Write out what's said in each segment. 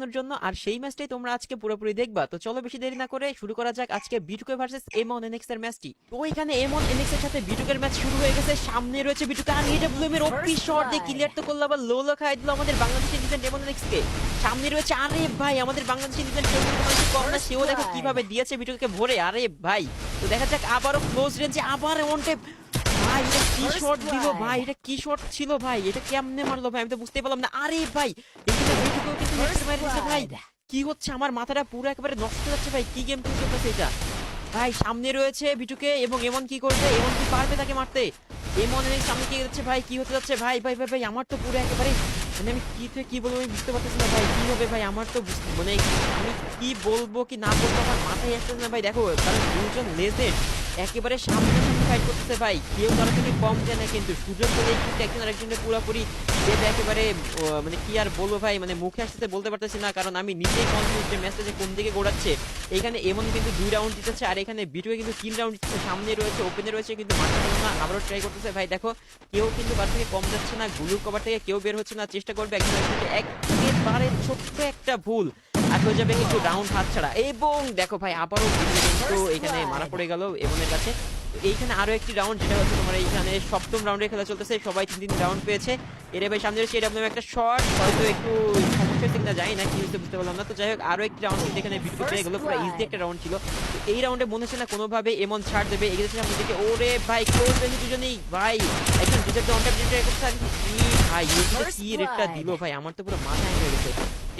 দেখানোর জন্য, আর সেই ম্যাচটাই তোমরা আজকে পুরোপুরি দেখবা। তো চলো বেশি দেরি না করে শুরু করা যাক আজকে বিটুকে ভার্সেস এমন এনএক্স এর ম্যাচটি। তো এখানে এমন এনএক্স এর সাথে বিটুকের ম্যাচ শুরু হয়ে গেছে। সামনে রয়েছে বিটুকে, আর এডব্লিউএম এর ওপি শট দিয়ে ক্লিয়ার তো করলো, আবার লো লো খাই দিল আমাদের বাংলাদেশের ডিফেন্ড এমন এনএক্স কে। সামনে রয়েছে, আরে ভাই আমাদের বাংলাদেশের ডিফেন্ড কম না, সেও দেখো কিভাবে দিয়েছে বিটুকে ভরে, আরে ভাই। তো দেখা যাক আবারও ক্লোজ রেঞ্জে আবার ওয়ান ট্যাপ। ভাই এটা কি শট দিল ভাই, এটা কি শট ছিল ভাই, এটা কেমনে মারলো ভাই আমি তো বুঝতে পারলাম না। আরে ভাই এখানে বিটুকেও কিন্তু হেডশট মেরে দিয়েছে ভাই। কি হচ্ছে, আমার মাথাটা পুরো একেবারে নষ্ট হয়ে যাচ্ছে ভাই, কি গেম প্লে চলতেছে এটা ভাই। সামনে রয়েছে বিটুকে এবং এমন কি করবে, এমন কি পারবে তাকে মারতে? এমন এর সামনে কি যাচ্ছে ভাই, কি হতে যাচ্ছে ভাই ভাই ভাই ভাই, আমার তো পুরো একেবারে মানে আমি কি থেকে কি বলবো আমি বুঝতে পারতেছি না ভাই, কি হবে ভাই আমার তো মানে আমি কি বলবো কি না বলবো আমার মাথায় আসতেছে না ভাই। দেখো কারণ দুজন লেজেন্ড একেবারে সামনে সামনে ফাইট করতেছে ভাই, কেউ তারা থেকে কম যায় না, কিন্তু সুযোগ পেলেই কিন্তু একজন আরেকজনের পুরোপুরি দেবে একেবারে। মানে কি আর বলবো ভাই, মানে মুখে আসতে বলতে পারতেছি না, কারণ আমি নিজেই কনফিউজ যে ম্যাচটা যে কোন দিকে গোড়াচ্ছে। এখানে এমন কিন্তু 2 রাউন্ড জিতেছে, আর এখানে বিটুয়ে কিন্তু 3 রাউন্ড জিতেছে। সামনে রয়েছে, ওপেনে রয়েছে, কিন্তু মারতে পারলো না, আবারও ট্রাই করতেছে ভাই। দেখো কেউ কিন্তু বার থেকে কম যাচ্ছে না, গুলুর কভার থেকে কেউ বের হচ্ছে না, চেষ্টা করবে একজন আরেকজনকে, একেবারে ছোট্ট একটা ভুল আর হয়ে যাবে কিন্তু রাউন্ড হাত ছাড়া। এবং দেখো ভাই আবারও কিন্তু এখানে মারা পড়ে গেল এমনের কাছে। তো এইখানে আরো একটি রাউন্ড, যেটা হচ্ছে তোমার এইখানে সপ্তম রাউন্ডের খেলা চলতেছে, সবাই 3 রাউন্ড পেয়েছে। এর ভাই সামনে রয়েছে এরকম একটা শট, হয়তো একটু সমস্যা ঠিক না, যাই না কি হচ্ছে বুঝতে পারলাম না। তো যাই হোক আরো একটি রাউন্ড কিন্তু এখানে বিটুকে পেয়ে গেল, পুরো ইজি একটা রাউন্ড ছিল। তো এই রাউন্ডে মনে হচ্ছে না কোনোভাবে এমন ছাড় দেবে, এগিয়েছে সামনের দিকে। ওরে ভাই ক্লোজ রেঞ্জে দুজনেই ভাই, একজন ডিজেক্ট অন ট্যাপ ট্রাই করছে, আর কি ভাই ইউটিতে কি রেটটা দিল ভাই, আমার তো পুরো মাথা হ্যাং হয়ে গেছে।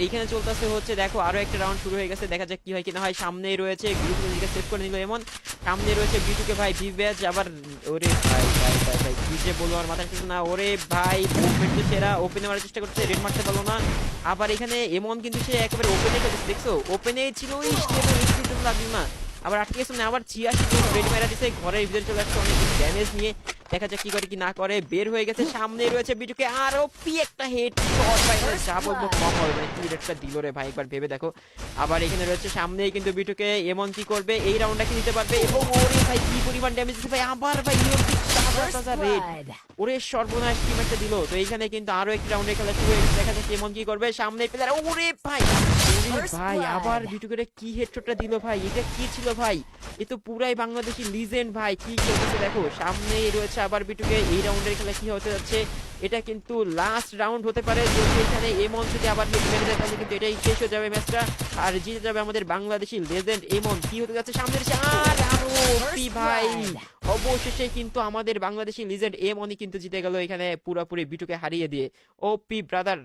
এইখানে চলতেছে হচ্ছে, দেখো আরো একটা রাউন্ড শুরু হয়ে গেছে, দেখা যাক কি হয় কিনা হয়। সামনেই রয়েছে গ্রুপের দিকে সেভ করে নিল এমন, সামনে রয়েছে বিটুকে ভাই ভিভ্যাজ আবার। ওরে ভাই ভাই ভাই ভাই কি যে বলবো আমার মাথায় কিছু না। ওরে ভাই মুভমেন্ট তো সেরা, ওপেনে মারার চেষ্টা করছে, রেড মারতে পারলো না। আবার এখানে এমন কিন্তু সে একেবারে ওপেনে খেলছে, দেখছো ওপেনেই ছিল, লাগলো না, আবার আটকে গেছে না, আবার 86 রেড মারা দিছে, ঘরের ভিতরে চলে আসছে অনেক ড্যামেজ নিয়ে। দেখা যাক কি করে কি না করে, বের হয়ে গেছে। সামনে রয়েছে বিটুকে, আরো পি একটা হেড শট ভাই, যা বলবো কম হবে, মানে কি রেডটা দিল রে ভাই, একবার ভেবে দেখো। আবার এখানে রয়েছে সামনেই কিন্তু বিটুকে, এমন কি করবে, এই রাউন্ডটা কি নিতে পারবে? এবং ওরে ভাই কি পরিমাণ ড্যামেজ দিচ্ছে ভাই, আবার ভাই রেড, ওরে সর্বনাশ টিম একটা দিল। তো এইখানে কিন্তু আরো একটি রাউন্ডের খেলা শুরু হয়ে গেছে, দেখা যাচ্ছে এমন কি করবে, সামনে প্লেয়ার, ওরে ভাই ভাই আবার বিটুকে কি হেডশটটা দিল ভাই, এটা কি ছিল ভাই, এ তো পুরাই বাংলাদেশি লিজেন্ড ভাই, কি খেলতেছে দেখো। সামনেই রয়েছে আবার বিটুকে, এই রাউন্ডের খেলা কি হতে যাচ্ছে, এটা কিন্তু লাস্ট রাউন্ড হতে পারে, যদি এখানে এমন যদি আবার হিট মেরে দেয় তাহলে কিন্তু এটাই শেষ হয়ে যাবে ম্যাচটা, আর জিতে যাবে আমাদের বাংলাদেশি লেজেন্ড এমন। কি হতে যাচ্ছে সামনে রয়েছে, আর আরো ভাই অবশেষে কিন্তু আমাদের বাংলাদেশি লিজেন্ড এমনই কিন্তু জিতে গেল এখানে পুরোপুরি বিটুকে হারিয়ে দিয়ে। ওপি ব্রাদার।